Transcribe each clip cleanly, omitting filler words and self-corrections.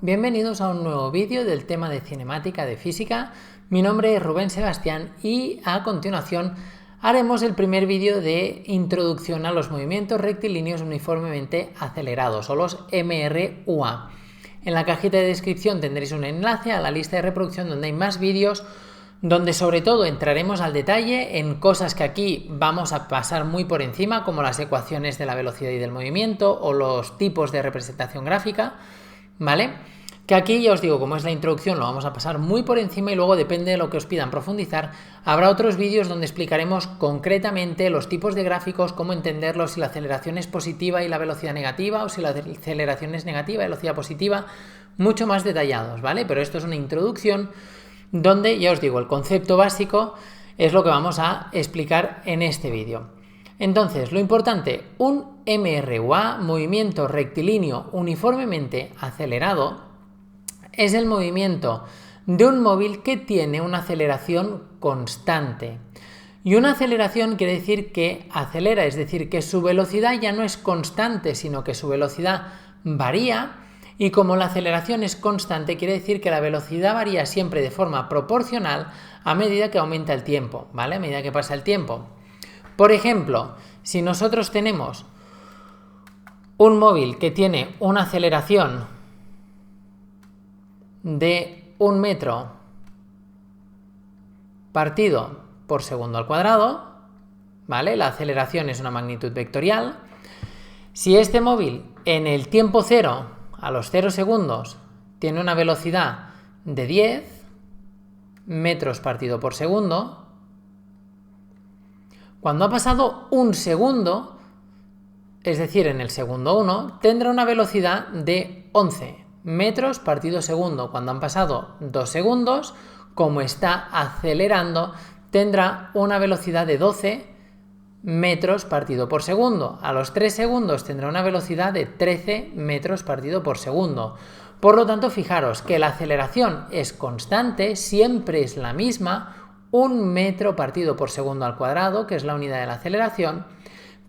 bienvenidos a un nuevo vídeo del tema de cinemática de física. Mi nombre es Rubén Sebastián y a continuación haremos el primer vídeo de introducción a los movimientos rectilíneos uniformemente acelerados o los MRUA. En la cajita de descripción tendréis un enlace a la lista de reproducción donde hay más vídeos, donde sobre todo entraremos al detalle en cosas que aquí vamos a pasar muy por encima, como las ecuaciones de la velocidad y del movimiento o los tipos de representación gráfica, ¿vale? Que aquí ya os digo, como es la introducción, lo vamos a pasar muy por encima y luego depende de lo que os pidan profundizar. Habrá otros vídeos donde explicaremos concretamente los tipos de gráficos, cómo entenderlos, si la aceleración es positiva y la velocidad negativa o si la aceleración es negativa y la velocidad positiva, mucho más detallados, ¿vale? Pero esto es una introducción donde, ya os digo, el concepto básico es lo que vamos a explicar en este vídeo. Entonces, lo importante, un MRUA, movimiento rectilíneo uniformemente acelerado, es el movimiento de un móvil que tiene una aceleración constante. Y una aceleración quiere decir que acelera, es decir, que su velocidad ya no es constante, sino que su velocidad varía. Y como la aceleración es constante, quiere decir que la velocidad varía siempre de forma proporcional a medida que aumenta el tiempo, ¿vale? A medida que pasa el tiempo. Por ejemplo, si nosotros tenemos un móvil que tiene una aceleración de 1 metro partido por segundo al cuadrado, ¿vale? La aceleración es una magnitud vectorial. Si este móvil en el tiempo cero, a los 0 segundos, tiene una velocidad de 10 metros partido por segundo, cuando ha pasado un segundo, es decir, en el segundo 1, tendrá una velocidad de 11 metros partido segundo. Cuando han pasado 2 segundos, como está acelerando, tendrá una velocidad de 12 metros partido por segundo. A los 3 segundos tendrá una velocidad de 13 metros partido por segundo. Por lo tanto, fijaros que la aceleración es constante, siempre es la misma, 1 metro partido por segundo al cuadrado, que es la unidad de la aceleración,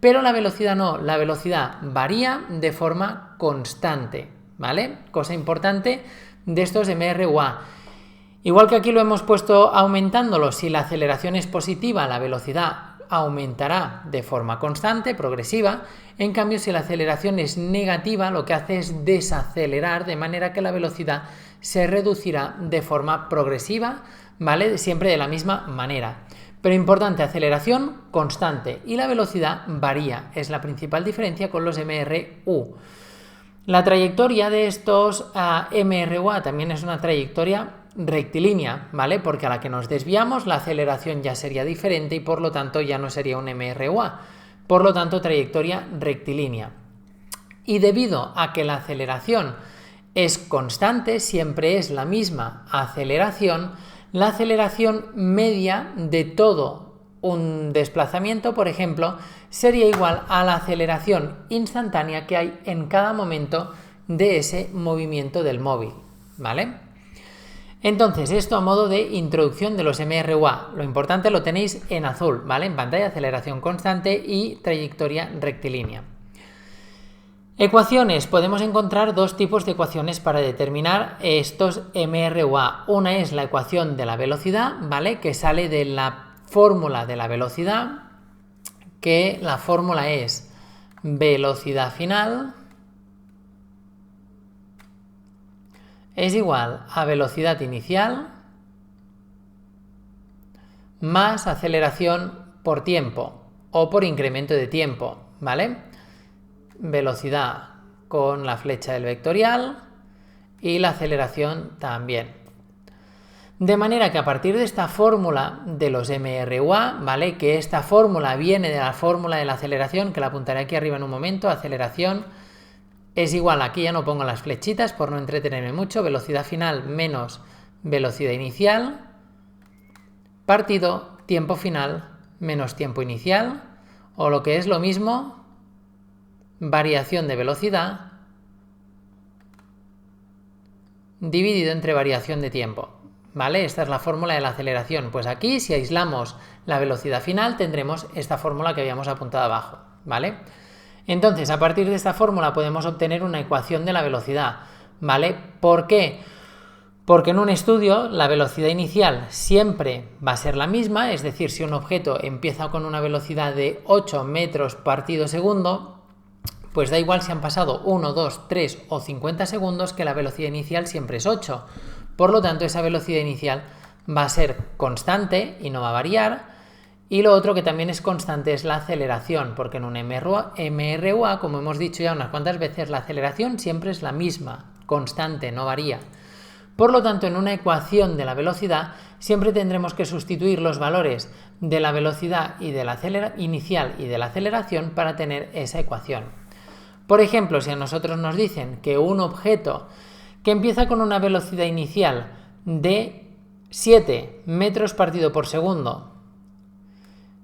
pero la velocidad no, la velocidad varía de forma constante, ¿vale? Cosa importante de estos MRUA. Igual que aquí lo hemos puesto aumentándolo, si la aceleración es positiva, la velocidad aumentará de forma constante, progresiva. En cambio, si la aceleración es negativa, lo que hace es desacelerar, de manera que la velocidad se reducirá de forma progresiva, ¿vale? Siempre de la misma manera. Pero importante, aceleración constante y la velocidad varía. Es la principal diferencia con los MRU. La trayectoria de estos MRUA también es una trayectoria rectilínea, ¿vale? Porque a la que nos desviamos la aceleración ya sería diferente y por lo tanto ya no sería un MRUA. Por lo tanto, trayectoria rectilínea. Y debido a que la aceleración es constante, siempre es la misma aceleración, la aceleración media de todo un desplazamiento, por ejemplo, sería igual a la aceleración instantánea que hay en cada momento de ese movimiento del móvil, ¿vale? Entonces, esto a modo de introducción de los MRUA. Lo importante lo tenéis en azul, ¿vale? En pantalla, aceleración constante y trayectoria rectilínea. Ecuaciones. Podemos encontrar dos tipos de ecuaciones para determinar estos MRUA. Una es la ecuación de la velocidad, ¿vale? Que sale de la fórmula de la velocidad, que la fórmula es velocidad final es igual a velocidad inicial más aceleración por tiempo o por incremento de tiempo, ¿vale? Velocidad con la flecha del vectorial y la aceleración también. De manera que a partir de esta fórmula de los MRUA, ¿vale? Que esta fórmula viene de la fórmula de la aceleración, que la apuntaré aquí arriba en un momento, aceleración es igual, aquí ya no pongo las flechitas por no entretenerme mucho, velocidad final menos velocidad inicial, partido tiempo final menos tiempo inicial, o lo que es lo mismo, variación de velocidad dividido entre variación de tiempo, ¿vale? Esta es la fórmula de la aceleración. Pues aquí, si aislamos la velocidad final, tendremos esta fórmula que habíamos apuntado abajo, ¿vale? Entonces, a partir de esta fórmula podemos obtener una ecuación de la velocidad. ¿vale? ¿Por qué? Porque en un estudio la velocidad inicial siempre va a ser la misma, es decir, si un objeto empieza con una velocidad de 8 metros partido segundo, pues da igual si han pasado 1, 2, 3 o 50 segundos, que la velocidad inicial siempre es 8. Por lo tanto, esa velocidad inicial va a ser constante y no va a variar. Y lo otro que también es constante es la aceleración, porque en un MRUA, como hemos dicho ya unas cuantas veces, la aceleración siempre es la misma, constante, no varía. Por lo tanto, en una ecuación de la velocidad siempre tendremos que sustituir los valores de la velocidad y de la inicial y de la aceleración para tener esa ecuación. Por ejemplo, si a nosotros nos dicen que un objeto que empieza con una velocidad inicial de 7 metros partido por segundo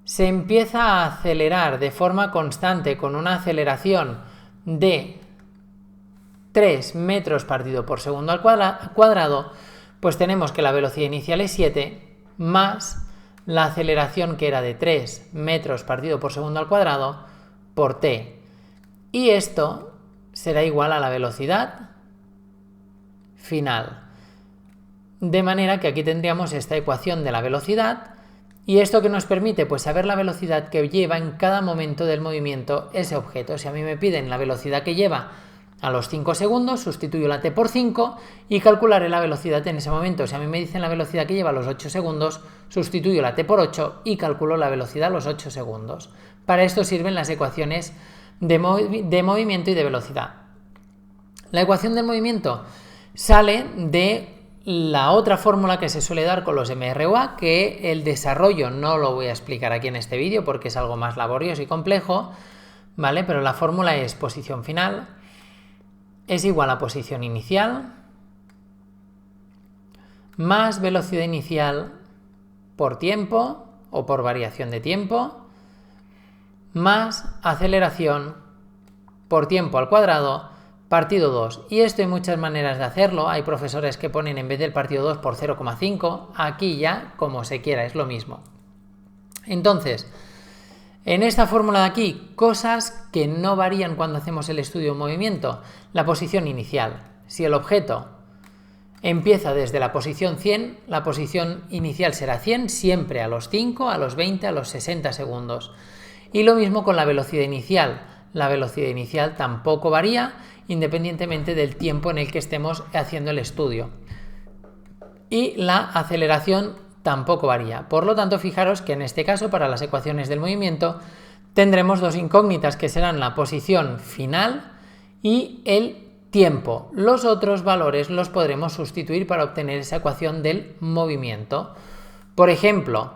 se empieza a acelerar de forma constante con una aceleración de 3 metros partido por segundo al cuadrado, pues tenemos que la velocidad inicial es 7 más la aceleración, que era de 3 metros partido por segundo al cuadrado, por t. Y esto será igual a la velocidad final. De manera que aquí tendríamos esta ecuación de la velocidad. ¿Y esto que nos permite? Pues saber la velocidad que lleva en cada momento del movimiento ese objeto. Si a mí me piden la velocidad que lleva a los 5 segundos, sustituyo la t por 5 y calcularé la velocidad en ese momento. Si a mí me dicen la velocidad que lleva a los 8 segundos, sustituyo la t por 8 y calculo la velocidad a los 8 segundos. Para esto sirven las ecuaciones de movimiento y de velocidad. La ecuación del movimiento sale de la otra fórmula que se suele dar con los MRUA, que el desarrollo no lo voy a explicar aquí en este vídeo porque es algo más laborioso y complejo, ¿vale? Pero la fórmula es posición final es igual a posición inicial más velocidad inicial por tiempo o por variación de tiempo más aceleración por tiempo al cuadrado partido 2. Y esto hay muchas maneras de hacerlo. Hay profesores que ponen en vez del partido 2 por 0,5. Aquí ya como se quiera, es lo mismo. Entonces, en esta fórmula de aquí, cosas que no varían cuando hacemos el estudio de movimiento. La posición inicial. Si el objeto empieza desde la posición 100, la posición inicial será 100 siempre a los 5, a los 20, a los 60 segundos. Y lo mismo con la velocidad inicial. La velocidad inicial tampoco varía independientemente del tiempo en el que estemos haciendo el estudio. Y la aceleración tampoco varía. Por lo tanto, fijaros que en este caso, para las ecuaciones del movimiento, tendremos dos incógnitas que serán la posición final y el tiempo. Los otros valores los podremos sustituir para obtener esa ecuación del movimiento. Por ejemplo,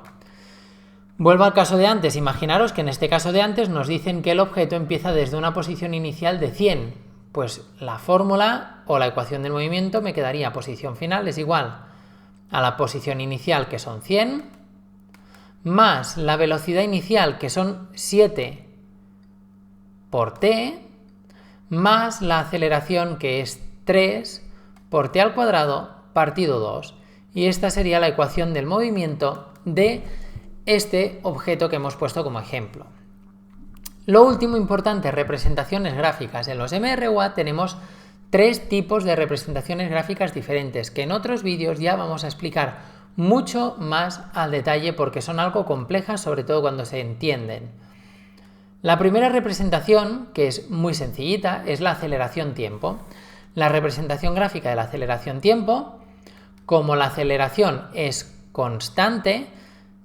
vuelvo al caso de antes. Imaginaros que en este caso de antes nos dicen que el objeto empieza desde una posición inicial de 100. Pues la fórmula o la ecuación del movimiento me quedaría posición final es igual a la posición inicial, que son 100, más la velocidad inicial, que son 7 por t, más la aceleración, que es 3 por t al cuadrado partido 2. Y esta sería la ecuación del movimiento de este objeto que hemos puesto como ejemplo. Lo último importante, representaciones gráficas. En los MRUA tenemos 3 tipos de representaciones gráficas diferentes, que en otros vídeos ya vamos a explicar mucho más al detalle porque son algo complejas, sobre todo cuando se entienden. La primera representación, que es muy sencillita, es la aceleración-tiempo. La representación gráfica de la aceleración-tiempo, como la aceleración es constante,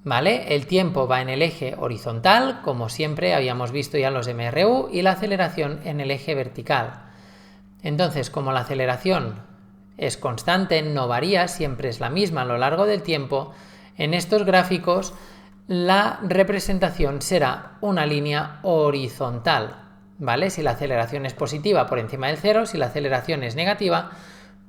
¿vale? El tiempo va en el eje horizontal, como siempre habíamos visto ya en los MRU, y la aceleración en el eje vertical. Entonces, como la aceleración es constante, no varía, siempre es la misma a lo largo del tiempo, en estos gráficos la representación será una línea horizontal, ¿vale? Si la aceleración es positiva, por encima del 0, si la aceleración es negativa,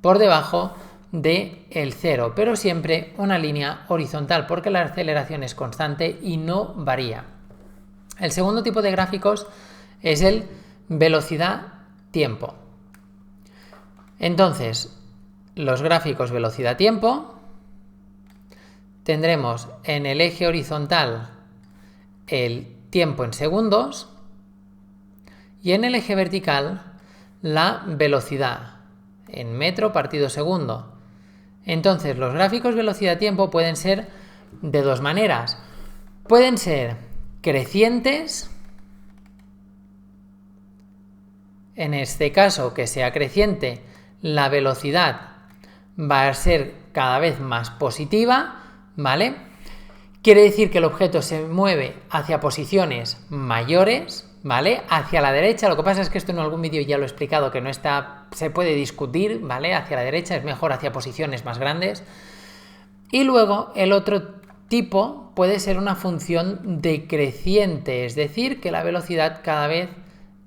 por debajo del 0, pero siempre una línea horizontal porque la aceleración es constante y no varía. El segundo tipo de gráficos es el velocidad-tiempo. Entonces, los gráficos velocidad-tiempo tendremos en el eje horizontal el tiempo en segundos y en el eje vertical la velocidad. en metro partido segundo. Entonces, los gráficos velocidad-tiempo pueden ser de dos maneras. Pueden ser crecientes, en este caso que sea creciente, la velocidad va a ser cada vez más positiva, ¿vale? Quiere decir que el objeto se mueve hacia posiciones mayores, ¿vale? Hacia la derecha. Lo que pasa es que esto en algún vídeo ya lo he explicado, que no está, se puede discutir, ¿vale? Hacia la derecha es mejor hacia posiciones más grandes. Y luego el otro tipo puede ser una función decreciente, es decir, que la velocidad cada vez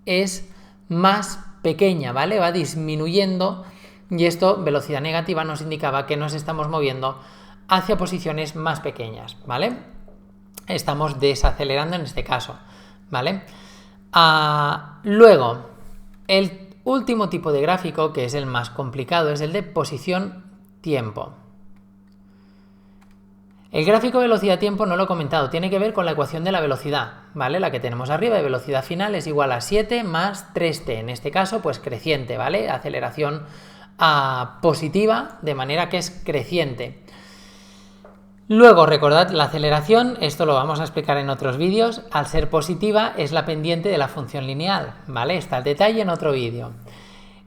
es más pequeña, ¿vale? Va disminuyendo, y esto, velocidad negativa, nos indicaba que nos estamos moviendo hacia posiciones más pequeñas, ¿vale? Estamos desacelerando en este caso, ¿vale? Luego, el último tipo de gráfico, que es el más complicado, es el de posición-tiempo. El gráfico velocidad-tiempo no lo he comentado, tiene que ver con la ecuación de la velocidad, ¿vale? La que tenemos arriba, de velocidad final es igual a 7 más 3t, en este caso, pues creciente, ¿vale? Aceleración positiva, de manera que es creciente. Luego, recordad, la aceleración, esto lo vamos a explicar en otros vídeos, al ser positiva es la pendiente de la función lineal, ¿vale? Está el detalle en otro vídeo.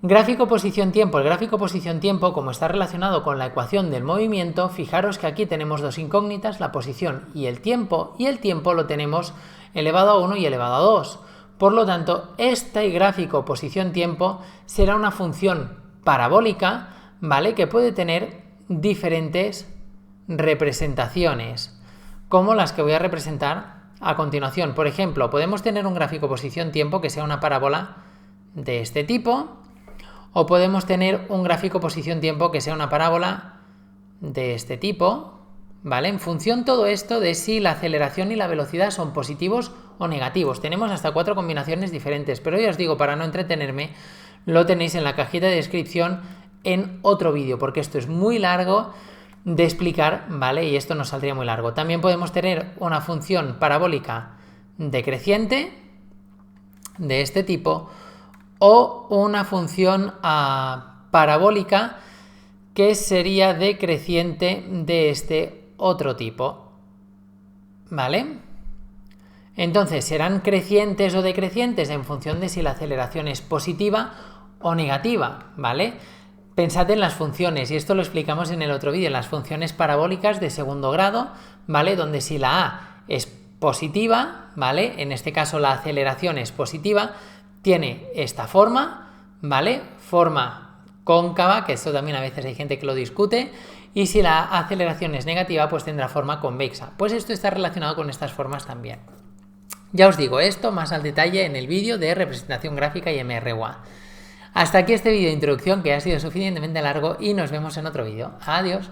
Gráfico posición-tiempo. El gráfico posición-tiempo, como está relacionado con la ecuación del movimiento, fijaros que aquí tenemos dos incógnitas, la posición y el tiempo lo tenemos elevado a 1 y elevado a 2. Por lo tanto, este gráfico posición-tiempo será una función parabólica, ¿vale? Que puede tener diferentes representaciones, como las que voy a representar a continuación. Por ejemplo, podemos tener un gráfico posición-tiempo que sea una parábola de este tipo, o podemos tener un gráfico posición-tiempo que sea una parábola de este tipo, ¿vale? En función todo esto de si la aceleración y la velocidad son positivos o negativos. Tenemos hasta 4 combinaciones diferentes, pero ya os digo, para no entretenerme, lo tenéis en la cajita de descripción en otro vídeo, porque esto es muy largo de explicar, ¿vale? Y esto nos saldría muy largo. También podemos tener una función parabólica decreciente de este tipo, o una función parabólica que sería decreciente de este otro tipo, ¿vale? Entonces, serán crecientes o decrecientes en función de si la aceleración es positiva o negativa, ¿vale? Pensad en las funciones, y esto lo explicamos en el otro vídeo, en las funciones parabólicas de segundo grado, ¿vale? Donde si la A es positiva, ¿vale? En este caso la aceleración es positiva, tiene esta forma, ¿vale? Forma cóncava, que esto también a veces hay gente que lo discute, y si la aceleración es negativa, pues tendrá forma convexa. Pues esto está relacionado con estas formas también. Ya os digo esto más al detalle en el vídeo de representación gráfica y MRUA. Hasta aquí este vídeo de introducción, que ha sido suficientemente largo, y nos vemos en otro vídeo. Adiós.